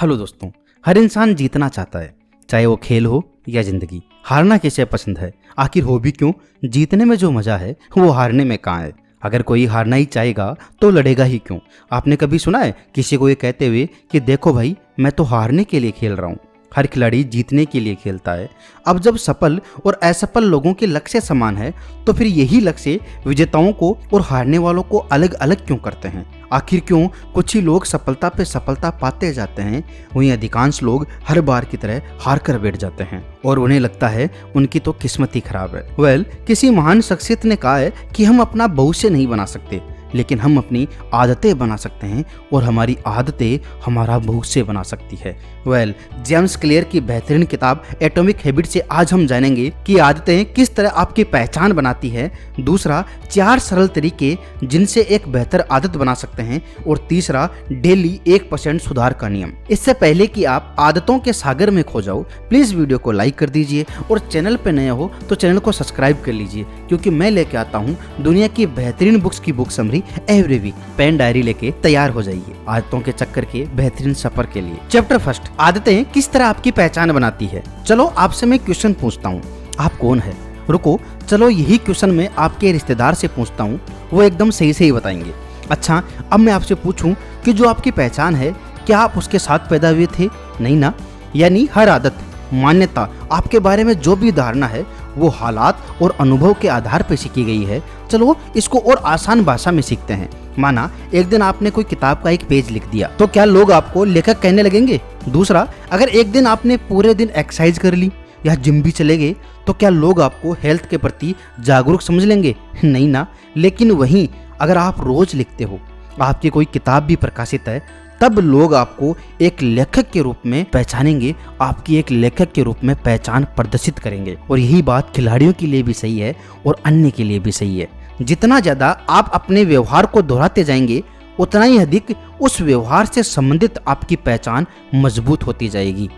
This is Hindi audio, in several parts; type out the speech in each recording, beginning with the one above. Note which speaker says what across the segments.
Speaker 1: हेलो दोस्तों, हर इंसान जीतना चाहता है, चाहे वो खेल हो या जिंदगी। हारना किसे पसंद है? आखिर हो भी क्यों? जीतने में जो मजा है वो हारने में कहाँ है? अगर कोई हारना ही चाहेगा तो लड़ेगा ही क्यों? आपने कभी सुना है किसी को ये कहते हुए कि देखो भाई, मैं तो हारने के लिए खेल रहा हूँ? हर खिलाड़ी जीतने के लिए खेलता है। अब जब सफल और असफल लोगों के लक्ष्य समान है तो फिर यही लक्ष्य विजेताओं को और हारने वालों को अलग अलग क्यों करते हैं? आखिर क्यों कुछ ही लोग सफलता पे सफलता पाते जाते हैं, वहीं अधिकांश लोग हर बार की तरह हार कर बैठ जाते हैं और उन्हें लगता है उनकी तो किस्मत ही खराब है। किसी महान शख्सियत ने कहा है कि हम अपना भविष्य नहीं बना सकते, लेकिन हम अपनी आदतें बना सकते हैं और हमारी आदतें हमारा भविष्य बना सकती है। जेम्स क्लियर की बेहतरीन किताब एटॉमिक हैबिट से आज हम जानेंगे कि आदतें किस तरह आपकी पहचान बनाती है। दूसरा, 4 सरल तरीके जिनसे एक बेहतर आदत बना सकते हैं। और तीसरा, डेली 1% सुधार का नियम। इससे पहले कि आप आदतों के सागर में खो जाओ, प्लीज वीडियो को लाइक कर दीजिए और चैनल पे नए हो तो चैनल को सब्सक्राइब कर लीजिए, क्योंकि मैं लेके आता हूँ दुनिया की बेहतरीन बुक्स की book summary every week. Pen diary लेके तैयार हो जाइए आदतों के चक्कर के बेहतरीन सफर के लिए। चैप्टर फर्स्ट, आदतें किस तरह आपकी पहचान बनाती है। चलो आपसे मैं क्वेश्चन पूछता हूँ, आप कौन है? रुको, चलो यही क्वेश्चन मैं आपके रिश्तेदार से पूछता हूँ, वो एकदम सही से ही बताएंगे। अच्छा, अब मैं आपसे पूछूं कि जो आपकी पहचान है, क्या आप उसके साथ पैदा हुए थे? नहीं ना। यानी हर आदत, मान्यता, आपके बारे में जो भी धारणा है वो हालात और अनुभव के आधार पर सीखी गई है। चलो इसको और आसान भाषा में सीखते हैं। माना एक दिन आपने कोई किताब का एक पेज लिख दिया, तो क्या लोग आपको लेखक कहने लगेंगे? दूसरा, अगर एक दिन आपने पूरे दिन एक्सरसाइज कर ली या जिम भी चले गए, तो क्या लोग आपको हेल्थ के प्रति जागरूक समझ लेंगे? नहीं ना। लेकिन वहीं अगर आप रोज लिखते हो, आपकी कोई किताब भी प्रकाशित है, तब लोग आपको एक लेखक के रूप में पहचानेंगे, आपकी एक लेखक के रूप में पहचान प्रदर्शित करेंगे। और यही बात खिलाड़ियों के लिए भी सही है और अन्य के लिए भी सही है। जितना ज्यादा आप अपने व्यवहार को दोहराते जाएंगे, उतना ही अधिक उस व्यवहार से संबंधित आपकी पहचान मजबूत होती जाएगी।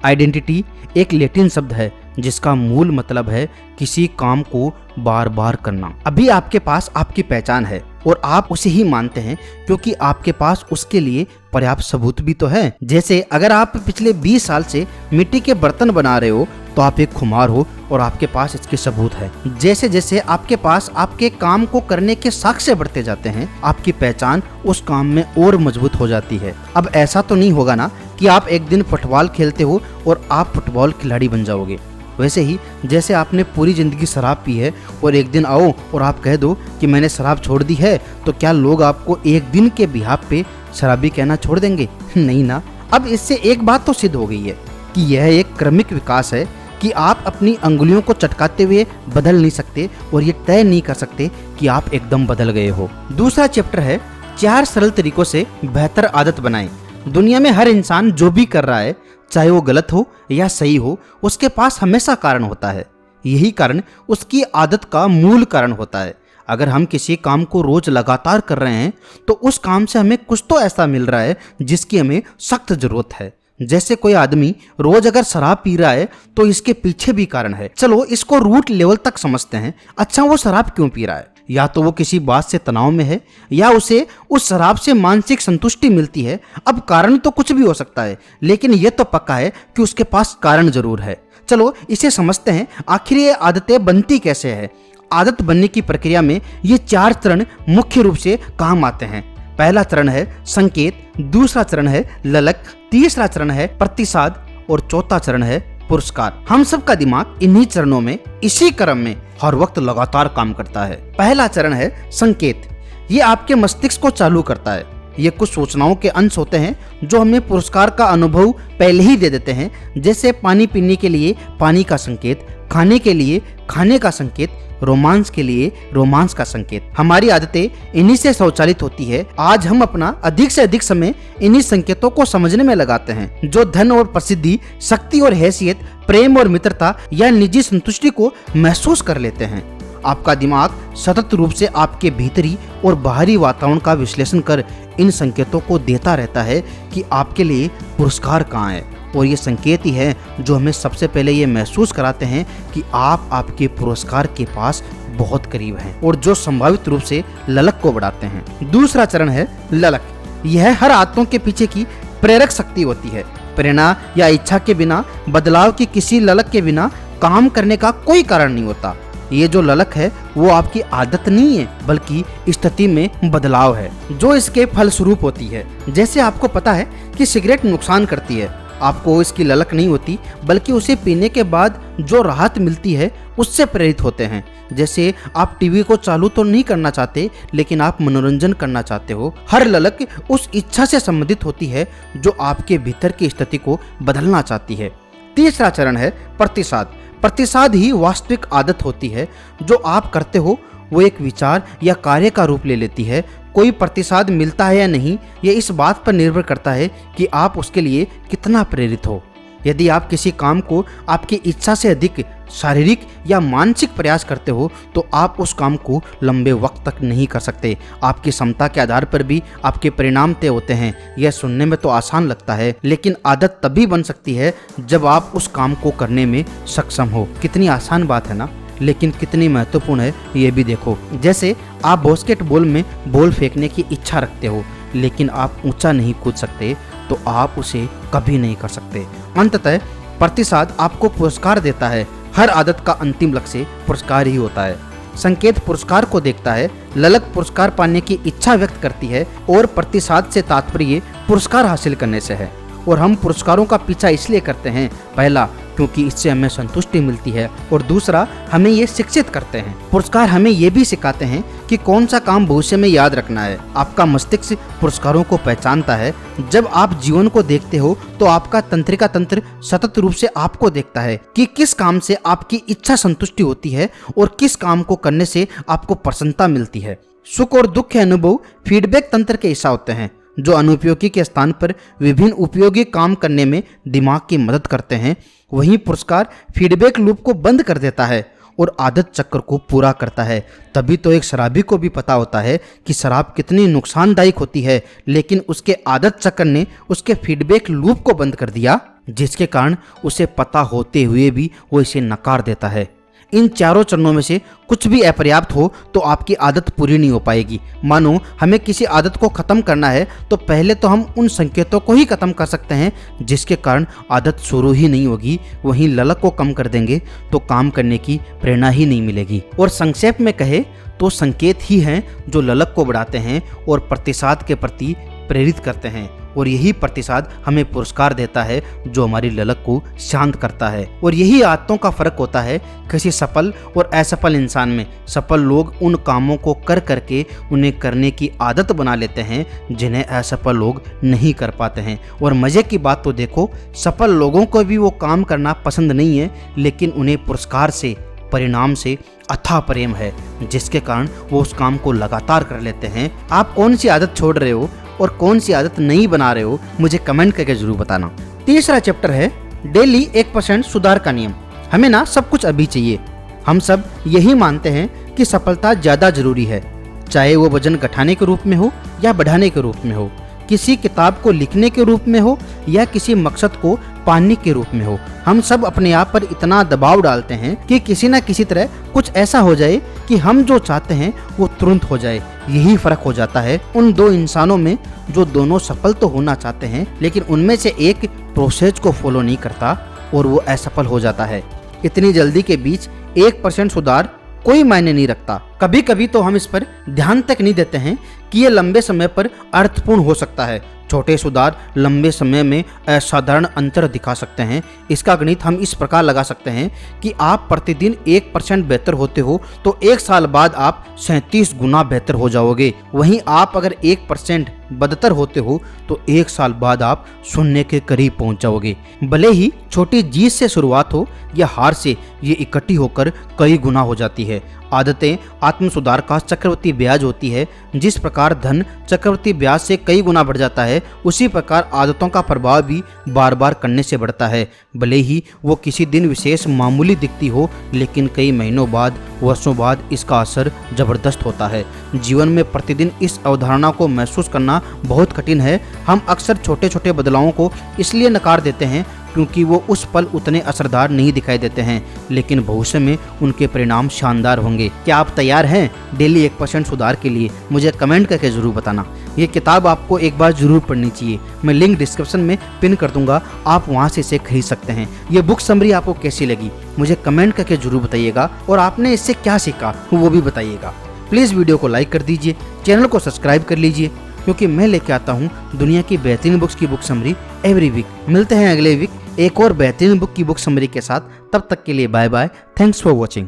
Speaker 1: आइडेंटिटी एक लैटिन शब्द है जिसका मूल मतलब है किसी काम को बार बार करना। अभी आपके पास आपकी पहचान है और आप उसे ही मानते हैं क्योंकि आपके पास उसके लिए पर्याप्त सबूत भी तो है। जैसे अगर आप पिछले 20 साल से मिट्टी के बर्तन बना रहे हो तो आप एक खुमार हो और आपके पास इसके सबूत है। जैसे जैसे आपके पास आपके काम को करने के साक्ष्य बढ़ते जाते हैं, आपकी पहचान उस काम में और मजबूत हो जाती है। अब ऐसा तो नहीं होगा ना कि आप एक दिन फुटबॉल खेलते हो और आप फुटबॉल खिलाड़ी बन जाओगे। वैसे ही जैसे आपने पूरी जिंदगी शराब पी है और एक दिन आओ और आप कह दो कि मैंने शराब छोड़ दी है, तो क्या लोग आपको एक दिन के बिहाफ पे शराबी कहना छोड़ देंगे? नहीं ना। अब इससे एक बात तो सिद्ध हो गई है कि यह एक क्रमिक विकास है कि आप अपनी अंगुलियों को चटकाते हुए बदल नहीं सकते और ये तय नहीं कर सकते कि आप एकदम बदल गए हो। दूसरा चैप्टर है 4 सरल तरीकों से बेहतर आदत बनाएं। दुनिया में हर इंसान जो भी कर रहा है, चाहे वो गलत हो या सही हो, उसके पास हमेशा कारण होता है। यही कारण उसकी आदत का मूल कारण होता है। अगर हम किसी काम को रोज लगातार कर रहे हैं तो उस काम से हमें कुछ तो ऐसा मिल रहा है जिसकी हमें सख्त जरूरत है। जैसे कोई आदमी रोज अगर शराब पी रहा है तो इसके पीछे भी कारण है। चलो इसको रूट लेवल तक समझते हैं। अच्छा, वो शराब क्यों पी रहा है? या तो वो किसी बात से तनाव में है या उसे उस शराब से मानसिक संतुष्टि मिलती है। अब कारण तो कुछ भी हो सकता है, लेकिन ये तो पक्का है कि उसके पास कारण जरूर है। चलो इसे समझते हैं, आखिर ये आदतें बनती कैसे है। आदत बनने की प्रक्रिया में ये 4 चरण मुख्य रूप से काम आते हैं। पहला चरण है संकेत, दूसरा चरण है ललक, तीसरा चरण है प्रतिसाद और चौथा चरण है पुरस्कार। हम सब का दिमाग इन्हीं चरणों में, इसी क्रम में हर वक्त लगातार काम करता है। पहला चरण है संकेत। ये आपके मस्तिष्क को चालू करता है। ये कुछ सूचनाओं के अंश होते हैं जो हमें पुरस्कार का अनुभव पहले ही दे देते हैं। जैसे पानी पीने के लिए पानी का संकेत, खाने के लिए खाने का संकेत, रोमांस के लिए रोमांस का संकेत। हमारी आदतें इन्हीं से स्वचालित होती है। आज हम अपना अधिक से अधिक समय इन्हीं संकेतों को समझने में लगाते हैं, जो धन और प्रसिद्धि, शक्ति और हैसियत, प्रेम और मित्रता या निजी संतुष्टि को महसूस कर लेते हैं। आपका दिमाग सतत रूप से आपके भीतरी और बाहरी वातावरण का विश्लेषण कर इन संकेतों को देता रहता है कि आपके लिए पुरस्कार कहाँ है। और ये संकेत ही है जो हमें सबसे पहले ये महसूस कराते हैं कि आप आपके पुरस्कार के पास बहुत करीब हैं और जो संभावित रूप से ललक को बढ़ाते हैं। दूसरा चरण है ललक। यह हर आदतों के पीछे की प्रेरक शक्ति होती है। प्रेरणा या इच्छा के बिना, बदलाव की किसी ललक के बिना काम करने का कोई कारण नहीं होता। ये जो ललक है वो आपकी आदत नहीं है, बल्कि स्थिति में बदलाव है जो इसके फलस्वरूप होती है। जैसे आपको पता है कि सिगरेट नुकसान करती है, आपको इसकी ललक नहीं होती, बल्कि उसे पीने के बाद जो राहत मिलती है उससे प्रेरित होते हैं। जैसे आप टीवी को चालू तो नहीं करना चाहते, लेकिन आप मनोरंजन करना चाहते हो। हर ललक उस इच्छा से संबंधित होती है जो आपके भीतर की स्थिति को बदलना चाहती है। तीसरा चरण है प्रतिसाद। प्रतिसाद ही वास्तविक आदत होती है। जो आप करते हो वो एक विचार या कार्य का रूप ले लेती है। कोई प्रतिसाद मिलता है या नहीं, ये इस बात पर निर्भर करता है कि आप उसके लिए कितना प्रेरित हो। यदि आप किसी काम को आपकी इच्छा से अधिक शारीरिक या मानसिक प्रयास करते हो तो आप उस काम को लंबे वक्त तक नहीं कर सकते। आपकी क्षमता के आधार पर भी आपके परिणाम तय होते हैं। यह सुनने में तो आसान लगता है, लेकिन आदत तभी बन सकती है जब आप उस काम को करने में सक्षम हो। कितनी आसान बात है ना, लेकिन कितनी महत्वपूर्ण है ये भी देखो। जैसे आप बास्केटबॉल में बॉल फेंकने की इच्छा रखते हो, लेकिन आप ऊंचा नहीं कूद सकते, तो आप उसे कभी नहीं कर सकते। अंततः प्रतिसाद आपको पुरस्कार देता है। हर आदत का अंतिम लक्ष्य पुरस्कार ही होता है। संकेत पुरस्कार को देखता है, ललक पुरस्कार पाने की इच्छा व्यक्त करती है, और प्रतिसाद से तात्पर्य पुरस्कार हासिल करने से है। और हम पुरस्कारों का पीछा इसलिए करते हैं, पहला क्योंकि इससे हमें संतुष्टि मिलती है, और दूसरा हमें ये शिक्षित करते हैं। पुरस्कार हमें ये भी सिखाते हैं कि कौन सा काम भविष्य में याद रखना है। आपका मस्तिष्क पुरस्कारों को पहचानता है। जब आप जीवन को देखते हो तो आपका तंत्रिका तंत्र सतत रूप से आपको देखता है कि किस काम से आपकी इच्छा संतुष्टि होती है और किस काम को करने से आपको प्रसन्नता मिलती है। सुख और दुख के अनुभव फीडबैक तंत्र के हिस्सा होते हैं, जो अनुपयोगी के स्थान पर विभिन्न उपयोगी काम करने में दिमाग की मदद करते हैं। वहीं पुरस्कार फीडबैक लूप को बंद कर देता है और आदत चक्र को पूरा करता है। तभी तो एक शराबी को भी पता होता है कि शराब कितनी नुकसानदायक होती है, लेकिन उसके आदत चक्र ने उसके फीडबैक लूप को बंद कर दिया, जिसके कारण उसे पता होते हुए भी वो इसे नकार देता है। इन चारों चरणों में से कुछ भी अपर्याप्त हो तो आपकी आदत पूरी नहीं हो पाएगी। मानो हमें किसी आदत को खत्म करना है तो पहले तो हम उन संकेतों को ही खत्म कर सकते हैं जिसके कारण आदत शुरू ही नहीं होगी। वहीं ललक को कम कर देंगे तो काम करने की प्रेरणा ही नहीं मिलेगी। और संक्षेप में कहे तो संकेत ही हैं जो ललक को बढ़ाते हैं और प्रतिसाद के प्रति प्रेरित करते हैं, और यही प्रतिसाद हमें पुरस्कार देता है जो हमारी ललक को शांत करता है। और यही आदतों का फर्क होता है किसी सफल और असफल इंसान में। सफल लोग उन कामों को कर करके उन्हें करने की आदत बना लेते हैं जिन्हें असफल लोग नहीं कर पाते हैं। और मजे की बात तो देखो, सफल लोगों को भी वो काम करना पसंद नहीं है, लेकिन उन्हें पुरस्कार से, परिणाम से अथाह प्रेम है, जिसके कारण वो उस काम को लगातार कर लेते हैं। आप कौन सी आदत छोड़ रहे हो और कौन सी आदत नहीं बना रहे हो, मुझे कमेंट करके जरूर बताना। तीसरा चैप्टर है डेली 1% सुधार का नियम। हमें ना सब कुछ अभी चाहिए। हम सब यही मानते हैं कि सफलता ज़्यादा जरूरी है, चाहे वो वजन घटाने के रूप में हो या बढ़ाने के रूप में हो, किसी किताब को लिखने के रूप में हो या किसी मकसद को पाने के रूप में हो। हम सब अपने आप पर इतना दबाव डालते हैं कि किसी न किसी तरह कुछ ऐसा हो जाए कि हम जो चाहते हैं वो तुरंत हो जाए। यही फर्क हो जाता है उन दो इंसानों में जो दोनों सफल तो होना चाहते हैं, लेकिन उनमें से एक प्रोसेस को फॉलो नहीं करता और वो असफल हो जाता है। इतनी जल्दी के बीच 1% सुधार कोई मायने नहीं रखता। कभी कभी तो हम इस पर ध्यान तक नहीं देते हैं कि ये लंबे समय पर अर्थपूर्ण हो सकता है। छोटे सुधार लंबे समय में असाधारण अंतर दिखा सकते हैं। इसका गणित हम इस प्रकार लगा सकते हैं कि आप प्रतिदिन 1% बेहतर होते हो तो 1 साल बाद आप 37 गुना बेहतर हो जाओगे। वहीं आप अगर 1% बदतर होते हो तो 1 साल बाद आप शून्य के करीब पहुंच जाओगे। भले ही छोटी जीत से शुरुआत हो या हार से, ये इकट्ठी होकर कई गुना हो जाती है। आदतें आत्म सुधार का चक्रवृद्धि ब्याज होती है। जिस प्रकार धन चक्रवृद्धि ब्याज से कई गुना बढ़ जाता है, उसी प्रकार आदतों का प्रभाव भी बार बार करने से बढ़ता है। भले ही वो किसी दिन विशेष मामूली दिखती हो, लेकिन कई महीनों बाद, वर्षों बाद इसका असर जबरदस्त होता है। जीवन में प्रतिदिन इस अवधारणा को महसूस करना बहुत कठिन है। हम अक्सर छोटे छोटे बदलावों को इसलिए नकार देते हैं क्योंकि वो उस पल उतने असरदार नहीं दिखाई देते हैं, लेकिन भविष्य में उनके परिणाम शानदार होंगे। क्या आप तैयार हैं डेली 1% सुधार के लिए? मुझे कमेंट करके जरूर बताना। ये किताब आपको एक बार जरूर पढ़नी चाहिए। मैं लिंक डिस्क्रिप्शन में पिन कर दूंगा, आप वहां से इसे खरीद सकते हैं। ये बुक समरी आपको कैसी लगी मुझे कमेंट करके जरूर बताइएगा, और आपने इससे क्या सीखा वो भी बताइएगा। प्लीज़ वीडियो को लाइक कर दीजिए, चैनल को सब्सक्राइब कर लीजिए, क्योंकि मैं लेके आता हूँ दुनिया की बेहतरीन बुक्स की बुक समरी एवरी वीक। मिलते हैं अगले वीक एक और बेहतरीन बुक की बुक समरी के साथ। तब तक के लिए bye bye. Thanks for watching.